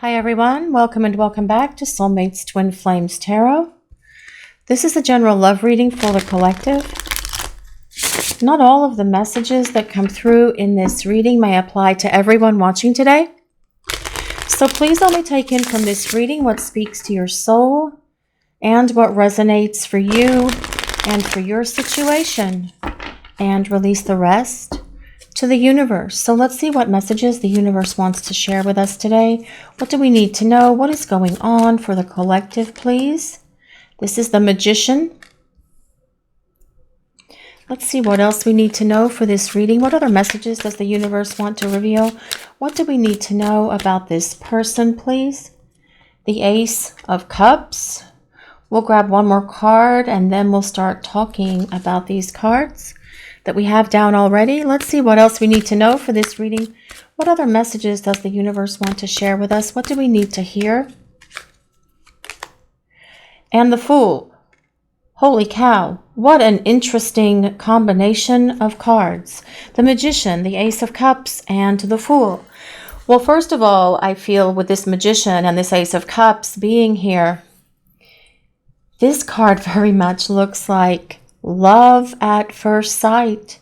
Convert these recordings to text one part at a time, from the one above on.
Hi everyone, welcome and welcome back to Soulmates Twin Flames Tarot. This is a general love reading for the collective. Not all of the messages that come through in this reading may apply to everyone watching today. So please only take in from this reading what speaks to your soul and what resonates for you and for your situation, and release the rest to the universe. So let's see what messages the universe wants to share with us today. What do we need to know? What is going on for the collective, please? This is the Magician. Let's see what else we need to know for this reading. What other messages does the universe want to reveal? What do we need to know about this person, please? The Ace of Cups. We'll grab one more card and then we'll start talking about these cards that we have down already. Let's see what else we need to know for this reading. What other messages does the universe want to share with us? What do we need to hear? And the Fool. Holy cow, what an interesting combination of cards. The Magician, the Ace of Cups, and the Fool. Well, first of all, I feel with this Magician and this Ace of Cups being here, this card very much looks like love at first sight,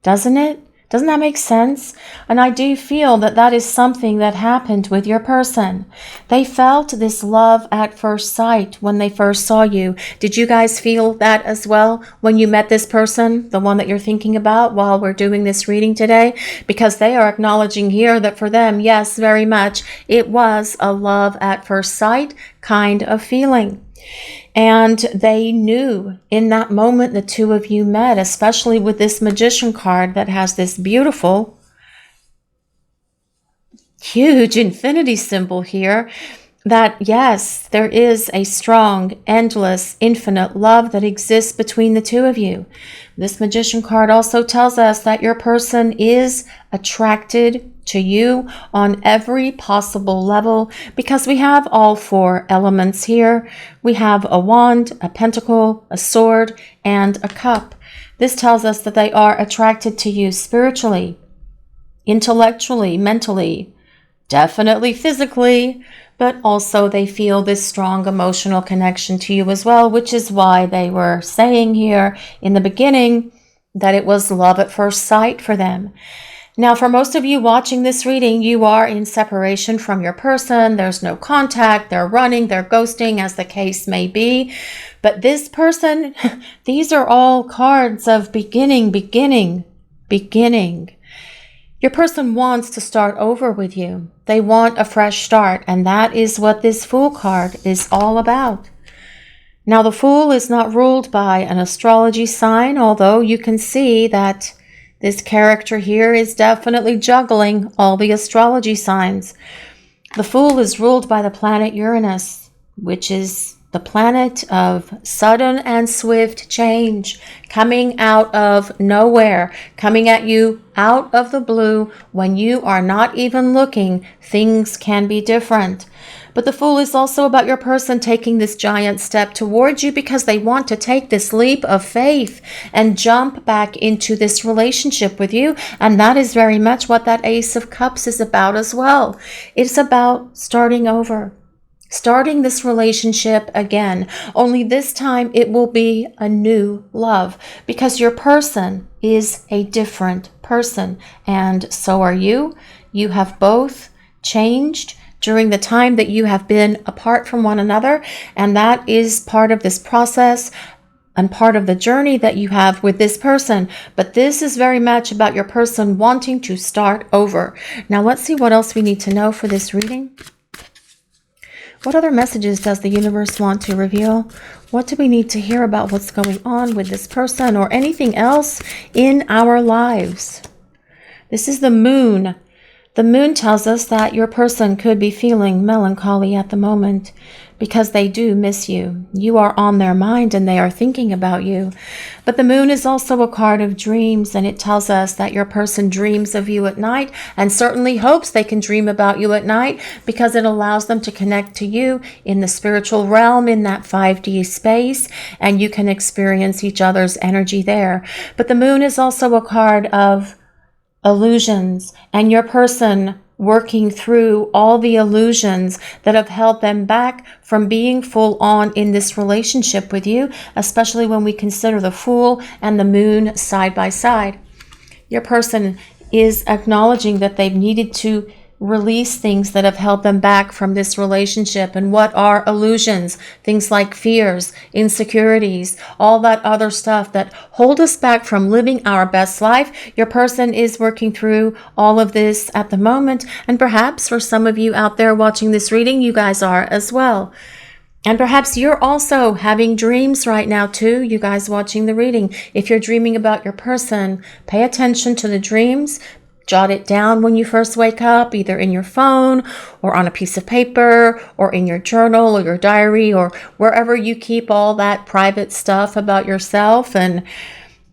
doesn't it? Doesn't that make sense? And I do feel that that is something that happened with your person. They felt this love at first sight when they first saw you. Did you guys feel that as well when you met this person, the one that you're thinking about while we're doing this reading today? Because they are acknowledging here that for them, yes, very much, it was a love at first sight kind of feeling. And they knew in that moment the two of you met, especially with this Magician card that has this beautiful, huge infinity symbol here, that yes, there is a strong, endless, infinite love that exists between the two of you. This Magician card also tells us that your person is attracted to you on every possible level, because we have all four elements here. We have a wand, a pentacle, a sword, and a cup. This tells us that they are attracted to you spiritually, intellectually, mentally, definitely physically, but also they feel this strong emotional connection to you as well, which is why they were saying here in the beginning that it was love at first sight for them. Now, for most of you watching this reading, you are in separation from your person. There's no contact. They're running, they're ghosting, as the case may be. But this person, these are all cards of beginning. Your person wants to start over with you. They want a fresh start, and that is what this Fool card is all about. Now, the Fool is not ruled by an astrology sign, although you can see that this character here is definitely juggling all the astrology signs. The Fool is ruled by the planet Uranus, which is the planet of sudden and swift change, coming out of nowhere, coming at you out of the blue when you are not even looking. Things can be different. But the Fool is also about your person taking this giant step towards you because they want to take this leap of faith and jump back into this relationship with you. And that is very much what that Ace of Cups is about as well. It's about starting over, starting this relationship again. Only this time it will be a new love, because your person is a different person. And so are you. You have both changed during the time that you have been apart from one another, and that is part of this process and part of the journey that you have with this person. But this is very much about your person wanting to start over. Now let's see what else we need to know for this reading. What other messages does the universe want to reveal? What do we need to hear about what's going on with this person or anything else in our lives? This is the Moon. The Moon tells us that your person could be feeling melancholy at the moment because they do miss you. You are on their mind and they are thinking about you. But the Moon is also a card of dreams, and it tells us that your person dreams of you at night and certainly hopes they can dream about you at night, because it allows them to connect to you in the spiritual realm, in that 5D space, and you can experience each other's energy there. But the Moon is also a card of illusions, and your person working through all the illusions that have held them back from being full on in this relationship with you, especially when we consider the Fool and the Moon side by side. Your person is acknowledging that they've needed to release things that have held them back from this relationship. And what are illusions? Things like fears, insecurities, all that other stuff that hold us back from living our best life. Your person is working through all of this at the moment. And perhaps for some of you out there watching this reading, you guys are as well. And perhaps you're also having dreams right now too, you guys watching the reading. If you're dreaming about your person, pay attention to the dreams. Jot it down when you first wake up, either in your phone or on a piece of paper or in your journal or your diary or wherever you keep all that private stuff about yourself. And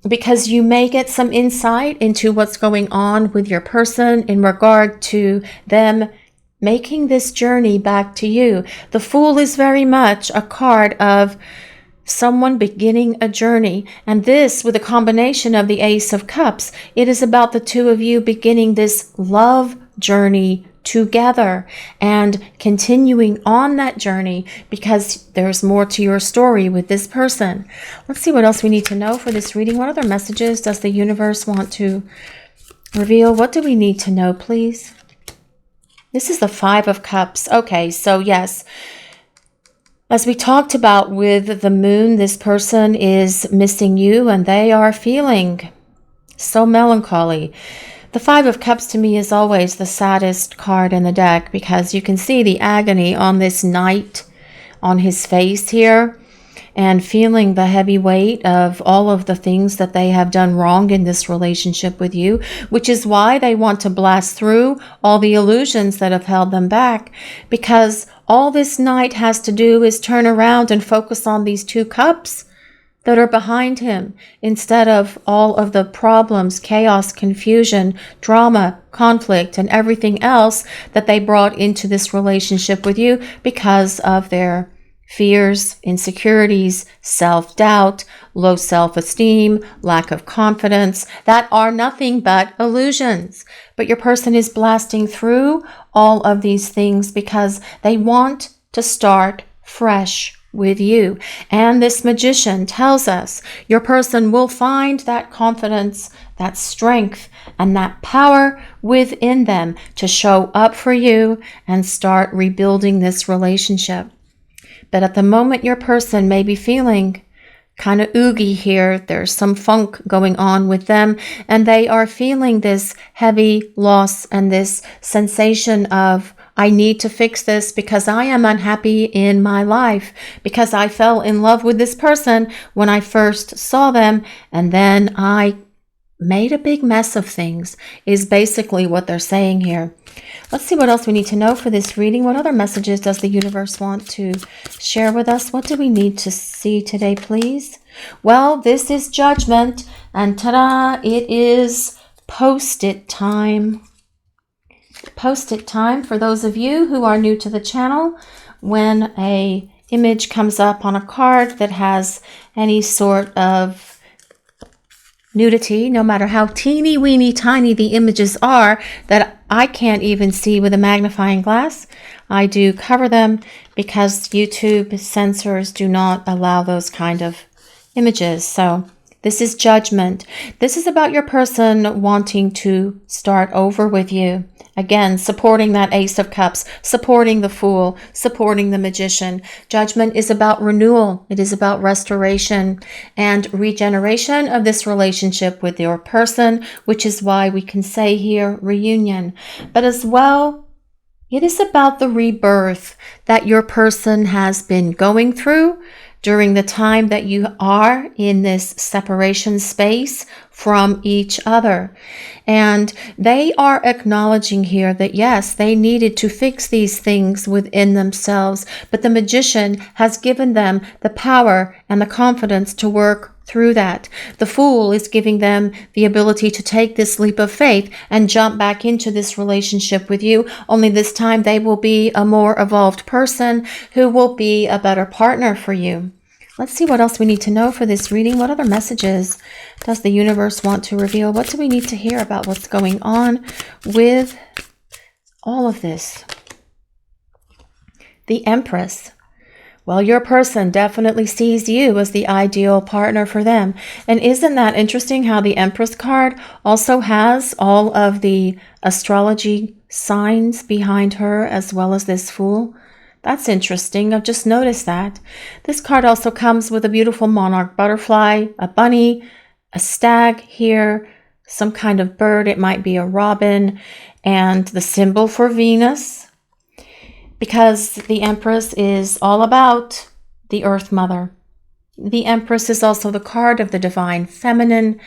because you may get some insight into what's going on with your person in regard to them making this journey back to you. The Fool is very much a card of someone beginning a journey. And this, with a combination of the Ace of Cups, it is about the two of you beginning this love journey together and continuing on that journey, because there's more to your story with this person. Let's see what else we need to know for this reading. What other messages does the universe want to reveal? What do we need to know, please? This is the Five of Cups. Okay, so yes, as we talked about with the Moon, this person is missing you and they are feeling so melancholy. The Five of Cups to me is always the saddest card in the deck, because you can see the agony on this knight on his face here, and feeling the heavy weight of all of the things that they have done wrong in this relationship with you, which is why they want to blast through all the illusions that have held them back, because all this knight has to do is turn around and focus on these two cups that are behind him, instead of all of the problems, chaos, confusion, drama, conflict, and everything else that they brought into this relationship with you because of their fears, insecurities, self-doubt, low self-esteem, lack of confidence, that are nothing but illusions. But your person is blasting through all of these things because they want to start fresh with you. And this Magician tells us your person will find that confidence, that strength, and that power within them to show up for you and start rebuilding this relationship. But at the moment, your person may be feeling kind of oogie here. There's some funk going on with them, and they are feeling this heavy loss and this sensation of, I need to fix this because I am unhappy in my life, because I fell in love with this person when I first saw them, and then I made a big mess of things, is basically what they're saying here. Let's see what else we need to know for this reading. What other messages does the universe want to share with us? What do we need to see today, please? Well, this is Judgment, and ta-da, it is Post-it time. Post-it time for those of you who are new to the channel. When a image comes up on a card that has any sort of nudity, no matter how teeny weeny tiny the images are that I can't even see with a magnifying glass, I do cover them because YouTube censors do not allow those kind of images. So this is Judgment. This is about your person wanting to start over with you. Again, supporting that Ace of Cups, supporting the Fool, supporting the Magician. Judgment is about renewal. It is about restoration and regeneration of this relationship with your person, which is why we can say here reunion. But as well, it is about the rebirth that your person has been going through during the time that you are in this separation space from each other. And they are acknowledging here that yes, they needed to fix these things within themselves, but the Magician has given them the power and the confidence to work through that. The Fool is giving them the ability to take this leap of faith and jump back into this relationship with you, only this time they will be a more evolved person who will be a better partner for you. Let's see what else we need to know for this reading. What other messages does the universe want to reveal? What do we need to hear about what's going on with all of this. The Empress. Well, your person definitely sees you as the ideal partner for them. And isn't that interesting how the Empress card also has all of the astrology signs behind her as well as this Fool? That's interesting. I've just noticed that. This card also comes with a beautiful monarch butterfly, a bunny, a stag here, some kind of bird. It might be a robin, and the symbol for Venus, because the Empress is all about the Earth Mother. The Empress is also the card of the Divine Feminine.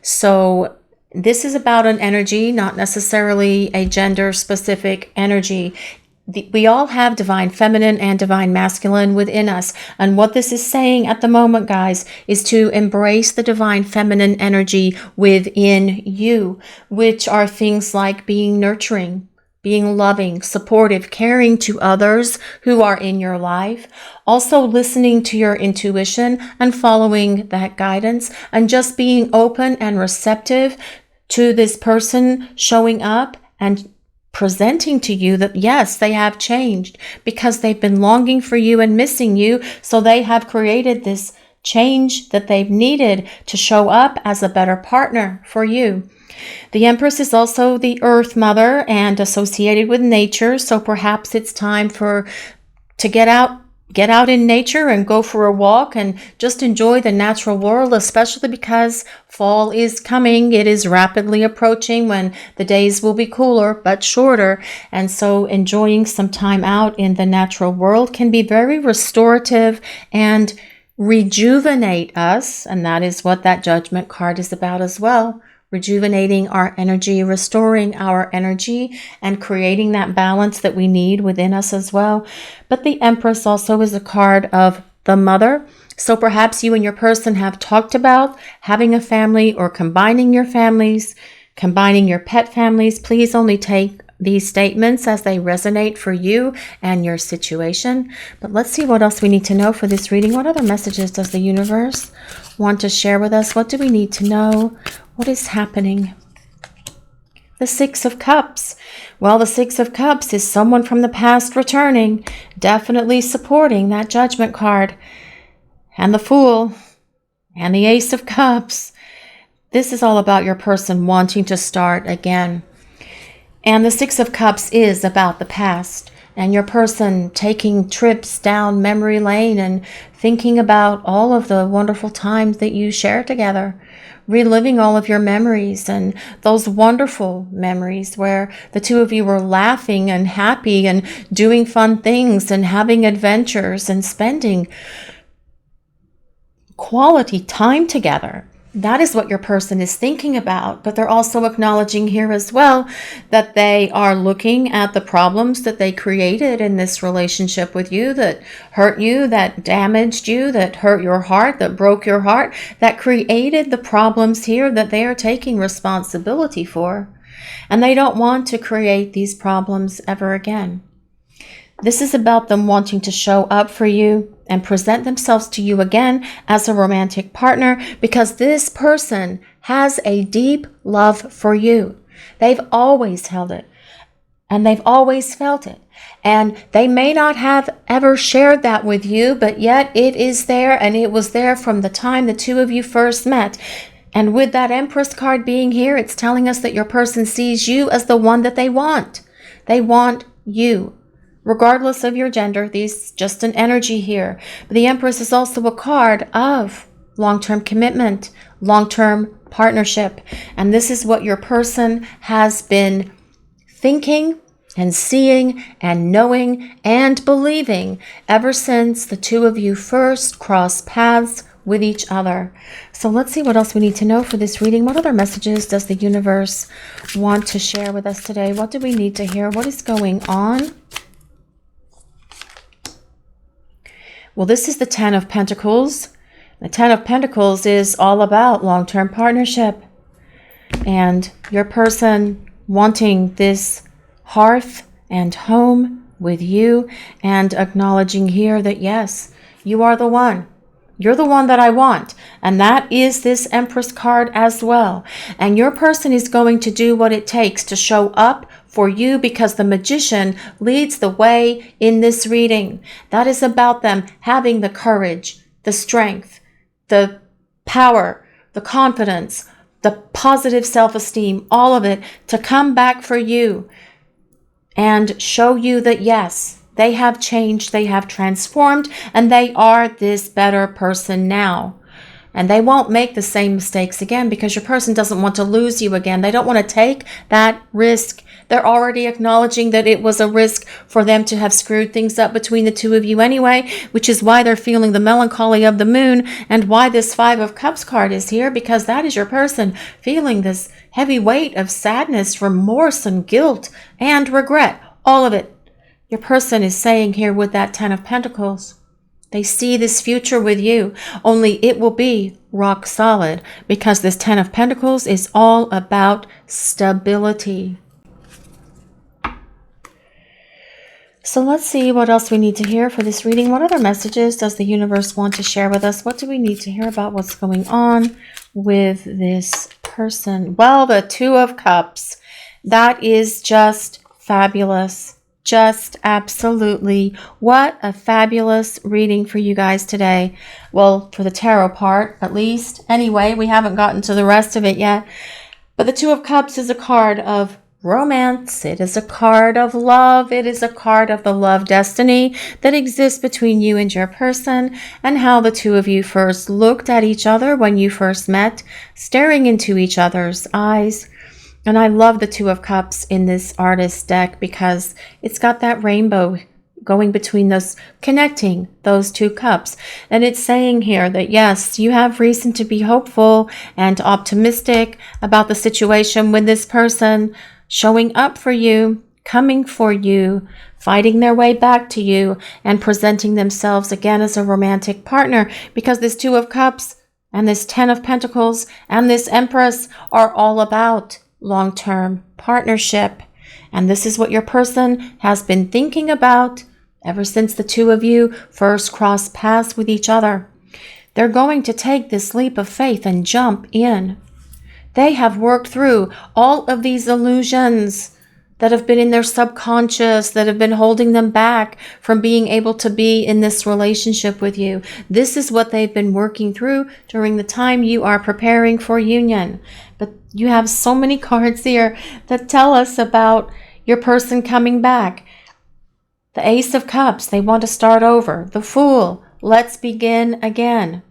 So this is about an energy, not necessarily a gender-specific energy. We all have Divine Feminine and Divine Masculine within us. And what this is saying at the moment, guys, is to embrace the Divine Feminine energy within you, which are things like being nurturing, being loving, supportive, caring to others who are in your life, also listening to your intuition and following that guidance, and just being open and receptive to this person showing up and presenting to you that yes, they have changed because they've been longing for you and missing you. So they have created this change that they've needed to show up as a better partner for you. The Empress is also the Earth Mother and associated with nature. So perhaps it's time to get out in nature and go for a walk and just enjoy the natural world, especially because fall is coming. It is rapidly approaching when the days will be cooler but shorter. And so enjoying some time out in the natural world can be very restorative and rejuvenate us. And that is what that Judgment card is about as well. Rejuvenating our energy, restoring our energy, and creating that balance that we need within us as well. But the Empress also is a card of the mother. So perhaps you and your person have talked about having a family or combining your families, combining your pet families. Please only take these statements as they resonate for you and your situation. But let's see what else we need to know for this reading. What other messages does the universe want to share with us? What do we need to know? What is happening? The Six of Cups. Well, the Six of Cups is someone from the past returning, definitely supporting that Judgment card. And the Fool and the Ace of Cups. This is all about your person wanting to start again. And the Six of Cups is about the past and your person taking trips down memory lane and thinking about all of the wonderful times that you share together, reliving all of your memories and those wonderful memories where the two of you were laughing and happy and doing fun things and having adventures and spending quality time together. That is what your person is thinking about, but they're also acknowledging here as well that they are looking at the problems that they created in this relationship with you that hurt you, that damaged you, that hurt your heart, that broke your heart, that created the problems here that they are taking responsibility for. And they don't want to create these problems ever again. This is about them wanting to show up for you and present themselves to you again as a romantic partner because this person has a deep love for you. They've always held it and they've always felt it. And they may not have ever shared that with you, but yet it is there, and it was there from the time the two of you first met. And with that Empress card being here, it's telling us that your person sees you as the one that they want. They want you. Regardless of your gender, there's just an energy here. But the Empress is also a card of long-term commitment, long-term partnership. And this is what your person has been thinking and seeing and knowing and believing ever since the two of you first crossed paths with each other. So let's see what else we need to know for this reading. What other messages does the universe want to share with us today? What do we need to hear? What is going on? Well, this is the Ten of Pentacles. The Ten of Pentacles is all about long-term partnership and your person wanting this hearth and home with you and acknowledging here that, yes, you are the one. You're the one that I want. And that is this Empress card as well. And your person is going to do what it takes to show up for you because the Magician leads the way in this reading. That is about them having the courage, the strength, the power, the confidence, the positive self-esteem, all of it to come back for you and show you that yes, they have changed, they have transformed, and they are this better person now. And they won't make the same mistakes again because your person doesn't want to lose you again. They don't want to take that risk. They're already acknowledging that it was a risk for them to have screwed things up between the two of you anyway, which is why they're feeling the melancholy of the moon and why this Five of Cups card is here, because that is your person feeling this heavy weight of sadness, remorse, and guilt and regret. All of it. Your person is saying here with that Ten of Pentacles, they see this future with you, only it will be rock solid because this Ten of Pentacles is all about stability. So let's see what else we need to hear for this reading. What other messages does the universe want to share with us? What do we need to hear about what's going on with this person? Well, the Two of Cups. That is just fabulous. Just absolutely. What a fabulous reading for you guys today. Well, for the tarot part, at least. Anyway, we haven't gotten to the rest of it yet. But the Two of Cups is a card of romance. It is a card of love. It is a card of the love destiny that exists between you and your person, and how the two of you first looked at each other when you first met, staring into each other's eyes. And I love the Two of Cups in this artist deck because it's got that rainbow going between those, connecting those two cups. And it's saying here that yes, you have reason to be hopeful and optimistic about the situation with this person showing up for you, coming for you, fighting their way back to you, and presenting themselves again as a romantic partner, because this Two of Cups and this Ten of Pentacles and this Empress are all about long-term partnership. And this is what your person has been thinking about ever since the two of you first crossed paths with each other. They're going to take this leap of faith and jump in. They have worked through all of these illusions that have been in their subconscious, that have been holding them back from being able to be in this relationship with you. This is what they've been working through during the time you are preparing for union. But you have so many cards here that tell us about your person coming back. The Ace of Cups, they want to start over. The Fool, let's begin again.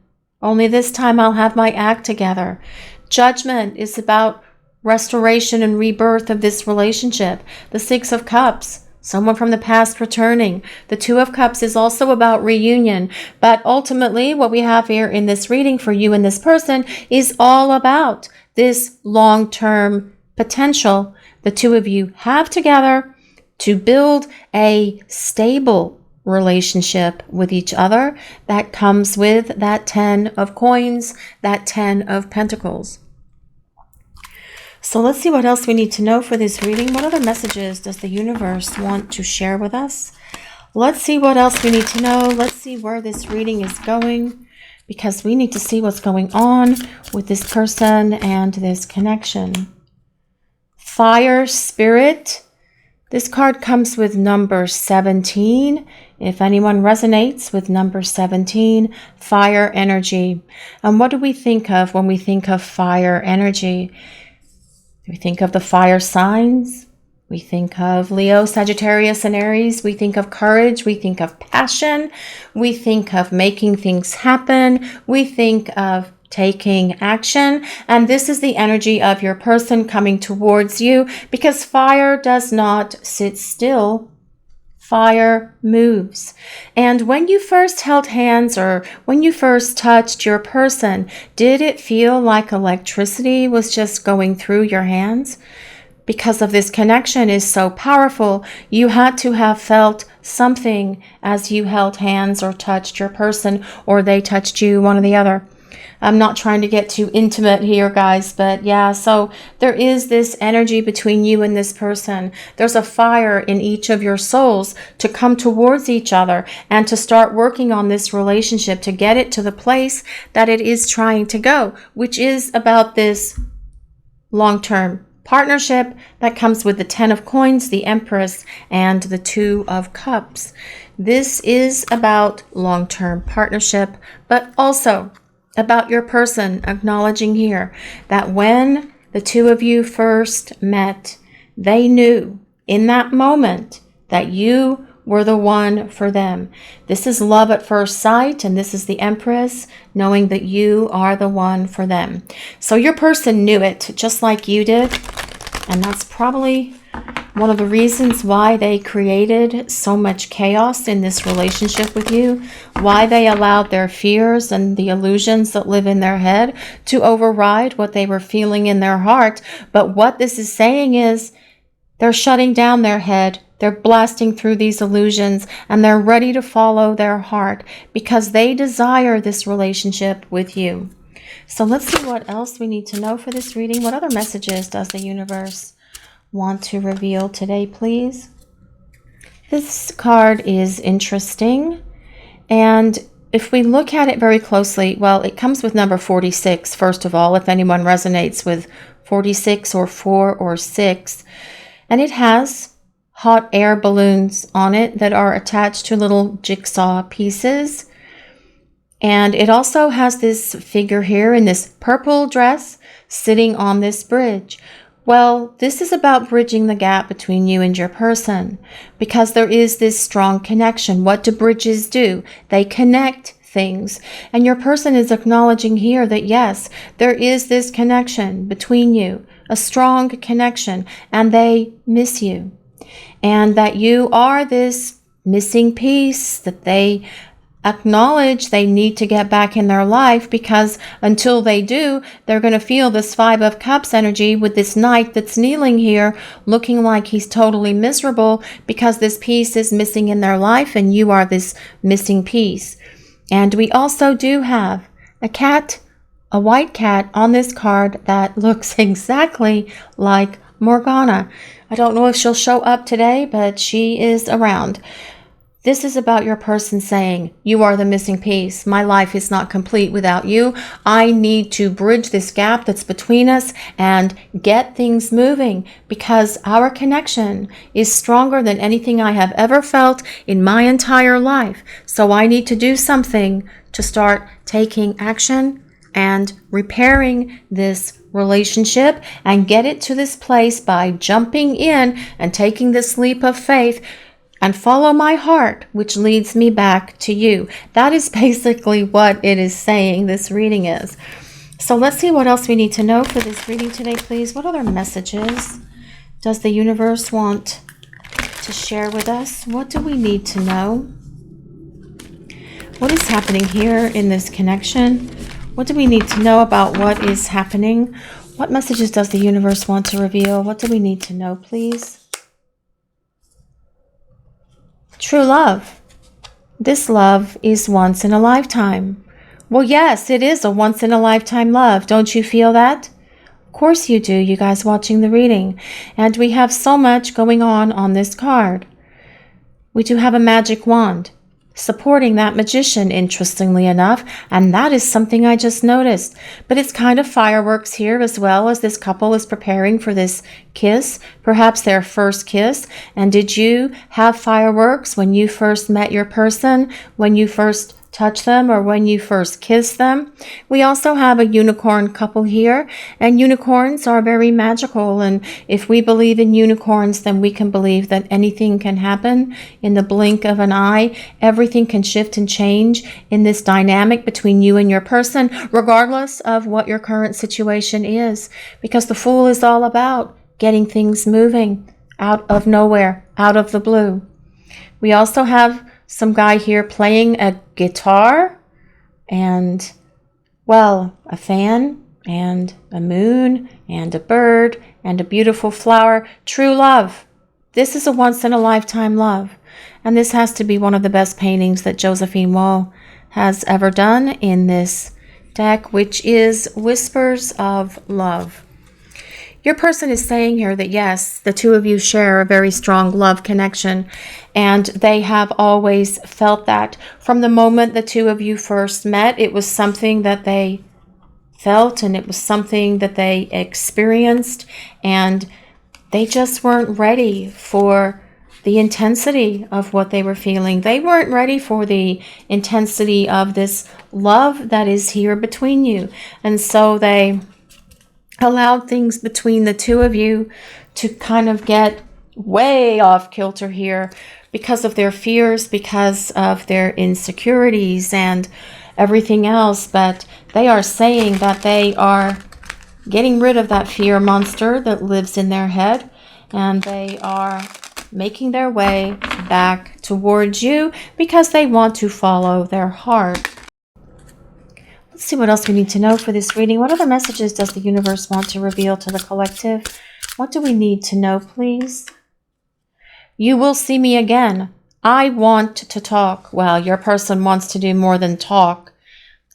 Only this time I'll have my act together. Judgment is about restoration and rebirth of this relationship. The Six of Cups, someone from the past returning. The Two of Cups is also about reunion. But ultimately, what we have here in this reading for you and this person is all about this long-term potential the two of you have together to build a stable relationship with each other that comes with that 10 of coins, that 10 of pentacles. So let's see what else we need to know for this reading. What other messages does the universe want to share with us? Let's see what else we need to know. Let's see where this reading is going, because we need to see what's going on with this person and this connection. Fire Spirit. This card comes with number 17. If anyone resonates with number 17, fire energy. And what do we think of when we think of fire energy? We think of the fire signs. We think of Leo, Sagittarius, and Aries. We think of courage. We think of passion. We think of making things happen. We think of taking action. And this is the energy of your person coming towards you, because fire does not sit still. Fire moves. And when you first held hands, or when you first touched your person, did it feel like electricity was just going through your hands? Because of this connection is so powerful, you had to have felt something as you held hands or touched your person, or they touched you, one or the other. I'm not trying to get too intimate here, guys, but yeah, so there is this energy between you and this person. There's a fire in each of your souls to come towards each other and to start working on this relationship to get it to the place that it is trying to go, which is about this long-term partnership that comes with the 10 of coins, the Empress, and the 2 of cups. This is about long-term partnership, but also about your person acknowledging here that when the 2 of you first met, they knew in that moment that you were the one for them. This is love at first sight, and this is the Empress, knowing that you are the one for them. So your person knew it just like you did, and that's probably one of the reasons why they created so much chaos in this relationship with you, why they allowed their fears and the illusions that live in their head to override what they were feeling in their heart. But what this is saying is they're shutting down their head, they're blasting through these illusions, and they're ready to follow their heart because they desire this relationship with you. So let's see what else we need to know for this reading. What other messages does the universe want to reveal today, please? This card is interesting, and if we look at it very closely, well, it comes with number 46, first of all, if anyone resonates with 46 or 4 or 6, and it has hot air balloons on it that are attached to little jigsaw pieces. And it also has this figure here in this purple dress sitting on this bridge. Well, this is about bridging the gap between you and your person because there is this strong connection. What do bridges do? They connect things. And your person is acknowledging here that yes, there is this connection between you, a strong connection, and they miss you. And that you are this missing piece that they acknowledge they need to get back in their life, because until they do, they're going to feel this 5 of Cups energy with this knight that's kneeling here looking like he's totally miserable because this piece is missing in their life and you are this missing piece. And we also do have a cat, a white cat on this card that looks exactly like Morgana. I don't know if she'll show up today, but she is around. This is about your person saying, you are the missing piece. My life is not complete without you. I need to bridge this gap that's between us and get things moving because our connection is stronger than anything I have ever felt in my entire life. So I need to do something to start taking action and repairing this relationship and get it to this place by jumping in and taking this leap of faith and follow my heart, which leads me back to you. That is basically what it is saying this reading is. So let's see what else we need to know for this reading today, please. What other messages does the universe want to share with us? What do we need to know? What is happening here in this connection? What do we need to know about what is happening? What messages does the universe want to reveal? What do we need to know, please? True love. This love is once in a lifetime. Well, yes, it is a once in a lifetime love. Don't you feel that? Of course you do, you guys watching the reading. And we have so much going on this card. We do have a magic wand supporting that magician, interestingly enough, and that is something I just noticed. But it's kind of fireworks here as well, as this couple is preparing for this kiss, perhaps their first kiss. And did you have fireworks when you first met your person, when you first touch them, or when you first kiss them? We also have a unicorn couple here, and unicorns are very magical, and if we believe in unicorns, then we can believe that anything can happen in the blink of an eye. Everything can shift and change in this dynamic between you and your person, regardless of what your current situation is, because the Fool is all about getting things moving out of nowhere, out of the blue. We also have some guy here playing a guitar and, well, a fan and a moon and a bird and a beautiful flower. True love. This is a once in a lifetime love. And this has to be one of the best paintings that Josephine Wall has ever done in this deck, which is Whispers of Love. Your person is saying here that yes, the two of you share a very strong love connection, and they have always felt that. From the moment the two of you first met, it was something that they felt, and it was something that they experienced, and they just weren't ready for the intensity of what they were feeling. They weren't ready for the intensity of this love that is here between you. And so they allowed things between the two of you to kind of get way off kilter here because of their fears, because of their insecurities and everything else. But they are saying that they are getting rid of that fear monster that lives in their head, and they are making their way back towards you because they want to follow their heart. Let's see what else we need to know for this reading. What other messages does the universe want to reveal to the collective? What do we need to know, please? You will see me again. I want to talk. Well, your person wants to do more than talk.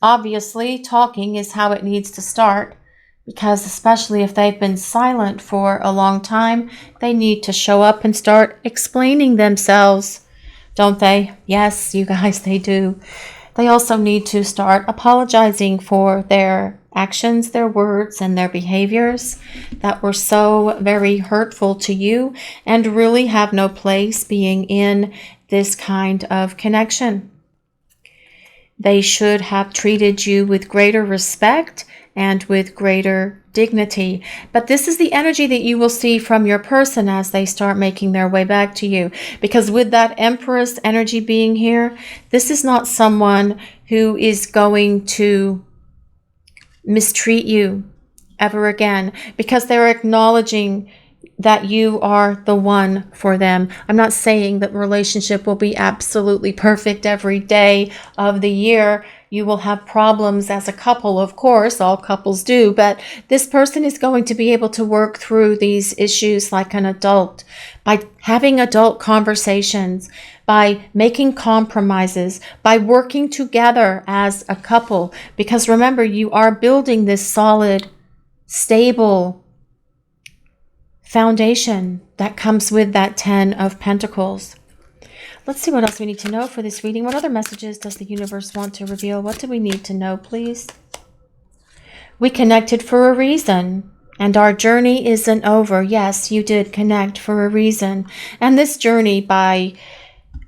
Obviously, talking is how it needs to start, because especially if they've been silent for a long time, they need to show up and start explaining themselves, don't they? Yes, you guys, they do. They also need to start apologizing for their actions, their words, and their behaviors that were so very hurtful to you and really have no place being in this kind of connection. They should have treated you with greater respect and with greater dignity. But this is the energy that you will see from your person as they start making their way back to you. Because with that Empress energy being here, this is not someone who is going to mistreat you ever again, because they're acknowledging that you are the one for them. I'm not saying that relationship will be absolutely perfect every day of the year. You will have problems as a couple, of course, all couples do, but this person is going to be able to work through these issues like an adult, by having adult conversations, by making compromises, by working together as a couple. Because remember, you are building this solid, stable foundation that comes with that 10 of Pentacles. Let's see what else we need to know for this reading. What other messages does the universe want to reveal? What do we need to know, please? We connected for a reason, and our journey isn't over. Yes, you did connect for a reason. And this journey, by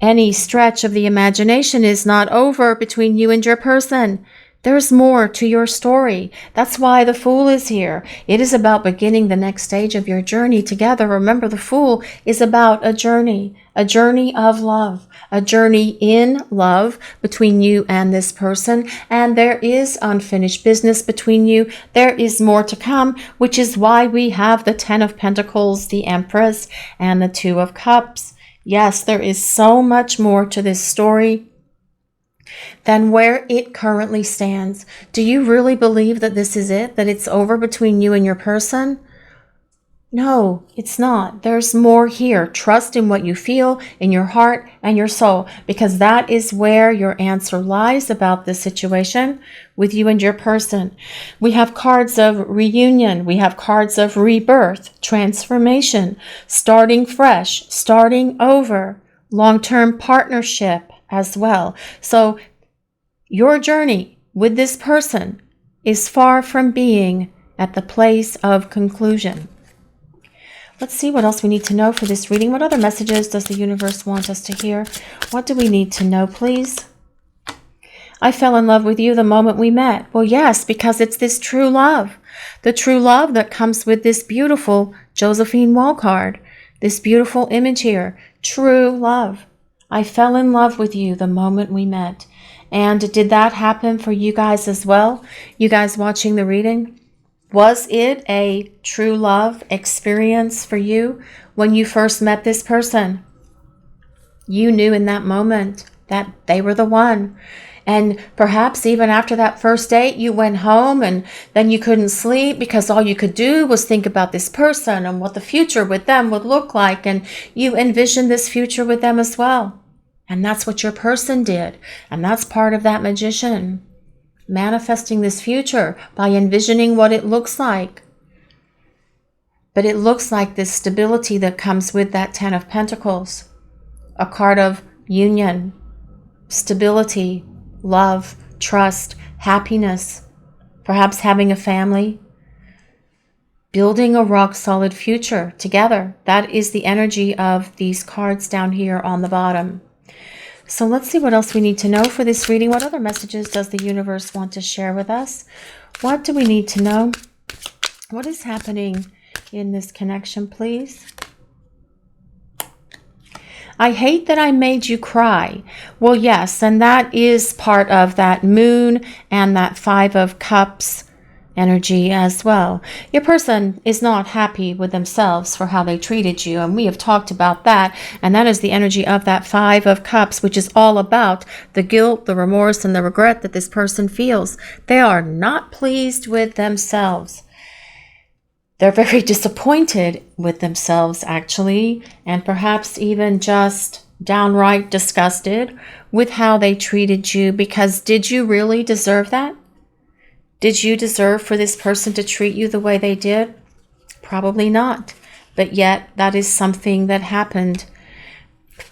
any stretch of the imagination, is not over between you and your person. There's more to your story. That's why the Fool is here. It is about beginning the next stage of your journey together. Remember, the Fool is about a journey of love, a journey in love between you and this person. And there is unfinished business between you. There is more to come, which is why we have the 10 of Pentacles, the Empress, and the 2 of Cups. Yes, there is so much more to this story than where it currently stands. Do you really believe that this is it? That it's over between you and your person? No, it's not. There's more here. Trust in what you feel in your heart and your soul, because that is where your answer lies about this situation with you and your person. We have cards of reunion. We have cards of rebirth, transformation, starting fresh, starting over, long-term partnership as well. So your journey with this person is far from being at the place of conclusion. Let's see what else we need to know for this reading. What other messages does the universe want us to hear? What do we need to know, please? I fell in love with you the moment we met. Well, yes, because it's this true love. The true love that comes with this beautiful Josephine Wall card. This beautiful image here. True love. I fell in love with you the moment we met. And did that happen for you guys as well? You guys watching the reading? Was it a true love experience for you when you first met this person? You knew in that moment that they were the one. And perhaps even after that first date, you went home and then you couldn't sleep because all you could do was think about this person and what the future with them would look like. And you envisioned this future with them as well. And that's what your person did. And that's part of that magician. Manifesting this future by envisioning what it looks like. But it looks like this stability that comes with that 10 of Pentacles. A card of union, stability, love, trust, happiness. perhaps having a family, building a rock-solid future together. That is the energy of these cards down here on the bottom. So let's see what else we need to know for this reading. What other messages does the universe want to share with us? What do we need to know? What is happening in this connection, please? I hate that I made you cry. Well, yes, and that is part of that moon and that 5 of Cups energy as well. Your person is not happy with themselves for how they treated you, and we have talked about that, and that is the energy of that 5 of Cups, which is all about the guilt, the remorse, and the regret that this person feels. They are not pleased with themselves. They're very disappointed with themselves, actually, and perhaps even just downright disgusted with how they treated you, because did you really deserve that? Did you deserve for this person to treat you the way they did? Probably not. But yet, that is something that happened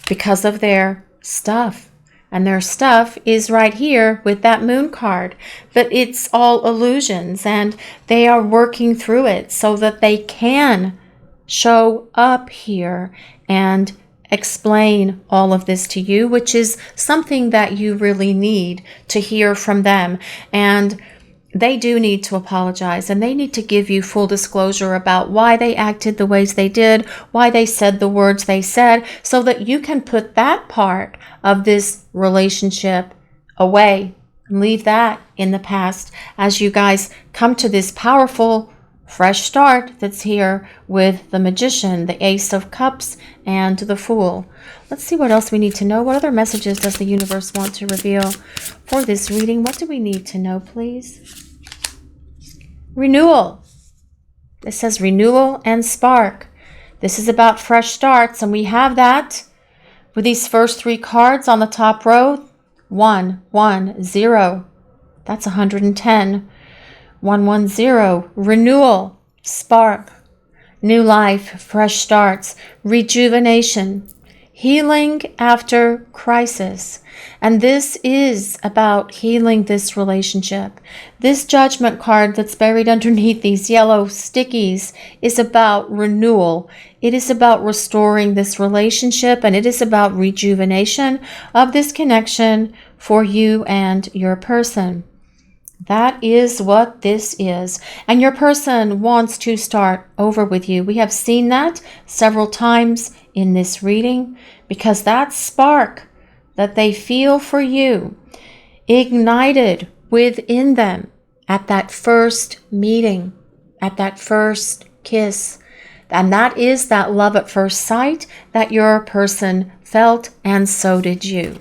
because of their stuff. And their stuff is right here with that moon card. But it's all illusions, and they are working through it so that they can show up here and explain all of this to you, which is something that you really need to hear from them. And they do need to apologize, and they need to give you full disclosure about why they acted the ways they did, why they said the words they said, so that you can put that part of this relationship away and leave that in the past as you guys come to this powerful fresh start that's here with the Magician, the Ace of Cups, and the Fool. Let's see what else we need to know. What other messages does the universe want to reveal for this reading? What do we need to know, please? Renewal. It says renewal and spark. This is about fresh starts, and we have that with these first 3 cards on the top row. 1, 1, 0. That's 110. 1, 1, 0. Renewal, spark, new life, fresh starts, rejuvenation, healing after crisis. And this is about healing this relationship. This Judgment card that's buried underneath these yellow stickies is about renewal. It is about restoring this relationship, and it is about rejuvenation of this connection for you and your person. That is what this is. And your person wants to start over with you. We have seen that several times in this reading, because that spark that they feel for you ignited within them at that first meeting, at that first kiss. And that is that love at first sight that your person felt, and so did you.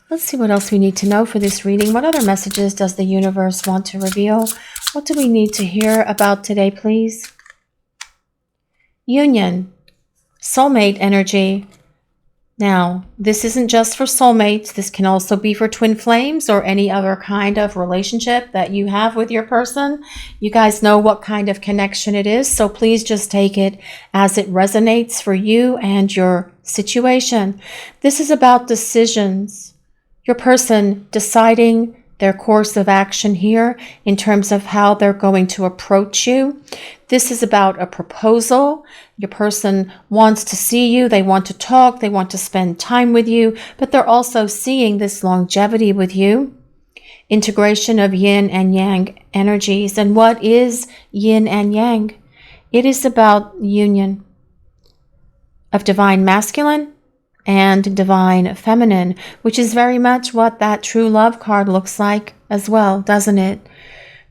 Let's see what else we need to know for this reading. What other messages does the universe want to reveal? What do we need to hear about today, please? Union, soulmate energy. Now, this isn't just for soulmates. This can also be for twin flames or any other kind of relationship that you have with your person. You guys know what kind of connection it is, so please just take it as it resonates for you and your situation. This is about decisions. Your person deciding their course of action here in terms of how they're going to approach you. This is about a proposal. Your person wants to see you. They want to talk. They want to spend time with you, but they're also seeing this longevity with you. Integration of yin and yang energies. And what is yin and yang? It is about union of divine masculine and divine feminine, which is very much what that true love card looks like as well, doesn't it?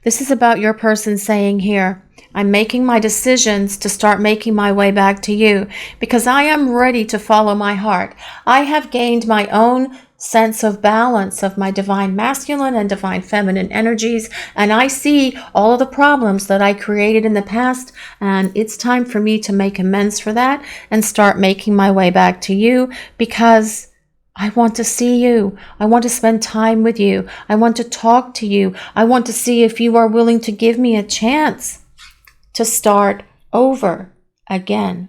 This is about your person saying here, I'm making my decisions to start making my way back to you because I am ready to follow my heart. I have gained my own sense of balance of my divine masculine and divine feminine energies, and I see all of the problems that I created in the past, and it's time for me to make amends for that and start making my way back to you because I want to see you. I want to spend time with you. I want to talk to you. I want to see if you are willing to give me a chance to start over again.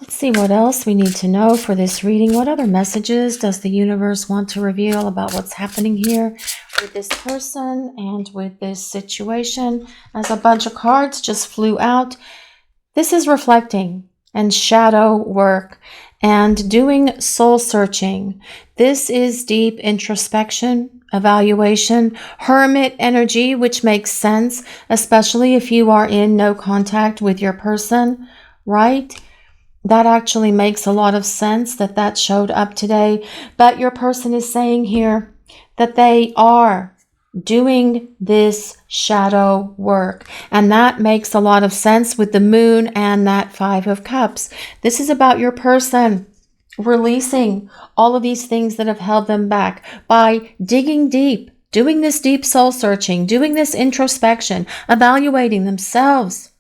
Let's see what else we need to know for this reading. What other messages does the universe want to reveal about what's happening here with this person and with this situation? As a bunch of cards just flew out, this is reflecting and shadow work and doing soul searching. This is deep introspection, evaluation, hermit energy, which makes sense, especially if you are in no contact with your person, right? That actually makes a lot of sense that showed up today. But your person is saying here that they are doing this shadow work. And that makes a lot of sense with the moon and that 5 of Cups. This is about your person releasing all of these things that have held them back by digging deep, doing this deep soul searching, doing this introspection, evaluating themselves.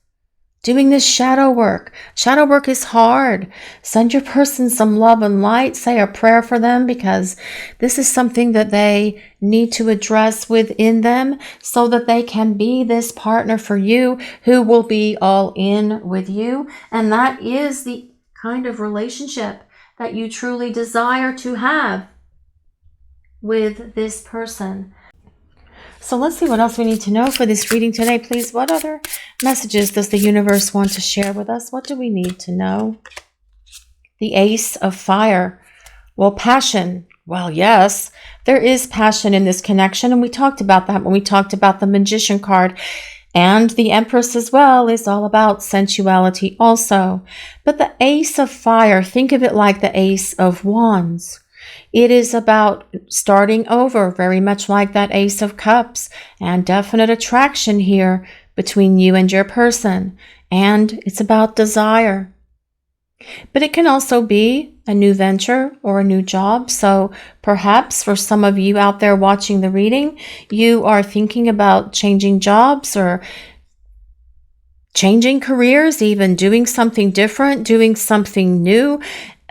Doing this shadow work. Shadow work is hard. Send your person some love and light. Say a prayer for them because this is something that they need to address within them so that they can be this partner for you who will be all in with you. And that is the kind of relationship that you truly desire to have with this person. So let's see what else we need to know for this reading today, please. What other messages does the universe want to share with us? What do we need to know? The Ace of Fire. Well, passion. Well, yes, there is passion in this connection. And we talked about that when we talked about the Magician card. And the Empress as well is all about sensuality also. But the Ace of Fire, think of it like the Ace of Wands. It is about starting over, very much like that Ace of Cups, and definite attraction here between you and your person. And it's about desire. But it can also be a new venture or a new job. So perhaps for some of you out there watching the reading, you are thinking about changing jobs or changing careers, even doing something different, doing something new.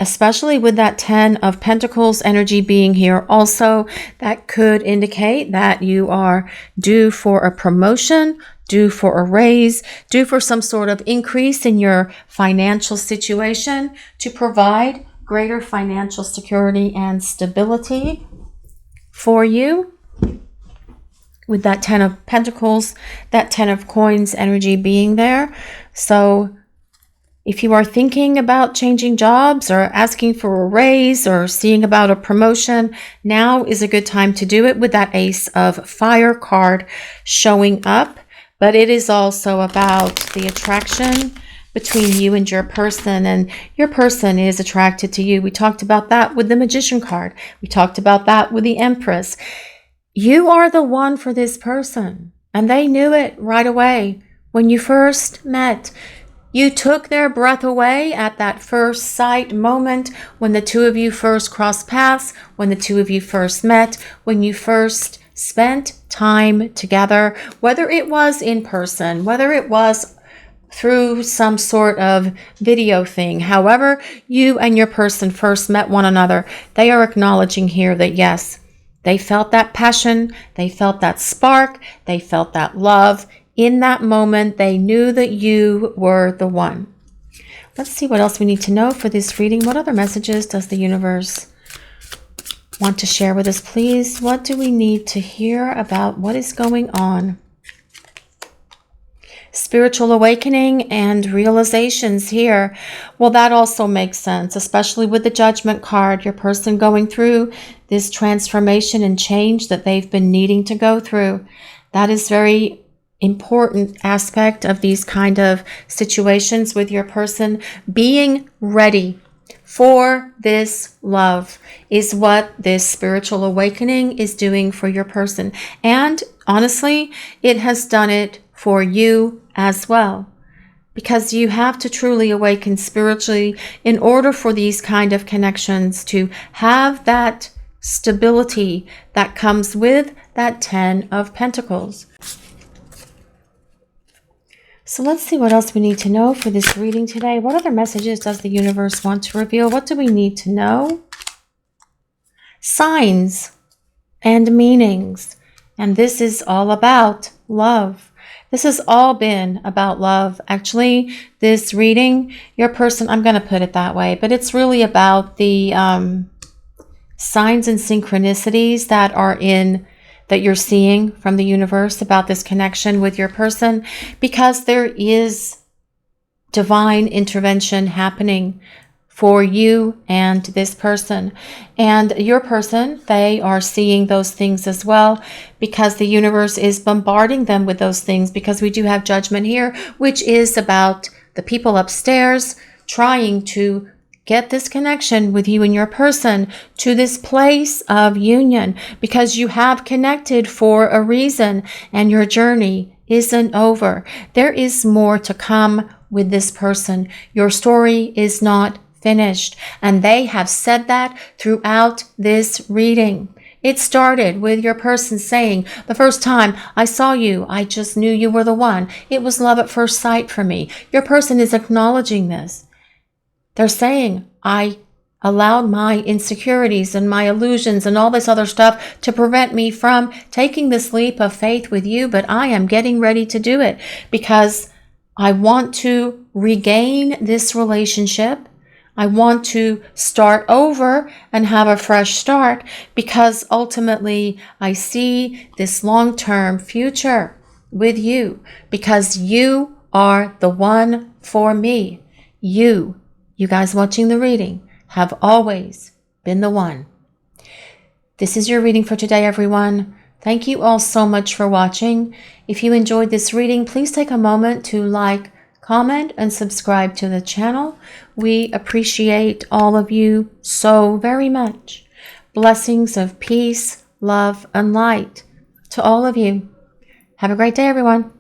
Especially with that 10 of Pentacles energy being here also, that could indicate that you are due for a promotion, due for a raise, due for some sort of increase in your financial situation to provide greater financial security and stability for you. With that 10 of Pentacles, that 10 of Coins energy being there. So if you are thinking about changing jobs or asking for a raise or seeing about a promotion, now is a good time to do it with that Ace of Fire card showing up. But it is also about the attraction between you and your person, and your person is attracted to you. We talked about that with the Magician card. We talked about that with the Empress. You are the one for this person, and they knew it right away when you first met. You took their breath away at that first sight moment when the two of you first crossed paths, when the two of you first met, when you first spent time together, whether it was in person, whether it was through some sort of video thing. However you and your person first met one another, they are acknowledging here that yes, they felt that passion, they felt that spark, they felt that love. In that moment, they knew that you were the one. Let's see what else we need to know for this reading. What other messages does the universe want to share with us, please? What do we need to hear about what is going on? Spiritual awakening and realizations here. Well, that also makes sense, especially with the Judgment card. Your person going through this transformation and change that they've been needing to go through. That is very important aspect of these kind of situations with your person. Being ready for this love is what this spiritual awakening is doing for your person. And honestly, it has done it for you as well. Because you have to truly awaken spiritually in order for these kind of connections to have that stability that comes with that 10 of Pentacles. So let's see what else we need to know for this reading today. What other messages does the universe want to reveal? What do we need to know? Signs and meanings. And this is all about love. This has all been about love. Actually, this reading, your person, I'm going to put it that way, but it's really about the signs and synchronicities that you're seeing from the universe about this connection with your person, because there is divine intervention happening for you and this person. And your person, they are seeing those things as well, because the universe is bombarding them with those things, because we do have judgment here, which is about the people upstairs trying to get this connection with you and your person to this place of union, because you have connected for a reason and your journey isn't over. There is more to come with this person. Your story is not finished, and they have said that throughout this reading. It started with your person saying, the first time I saw you, I just knew you were the one. It was love at first sight for me. Your person is acknowledging this. They're saying, I allowed my insecurities and my illusions and all this other stuff to prevent me from taking this leap of faith with you, but I am getting ready to do it because I want to regain this relationship. I want to start over and have a fresh start, because ultimately I see this long-term future with you, because you are the one for me. You guys watching the reading have always been the one. This is your reading for today, everyone. Thank you all so much for watching. If you enjoyed this reading, please take a moment to like, comment, and subscribe to the channel. We appreciate all of you so very much. Blessings of peace, love, and light to all of you. Have a great day, everyone.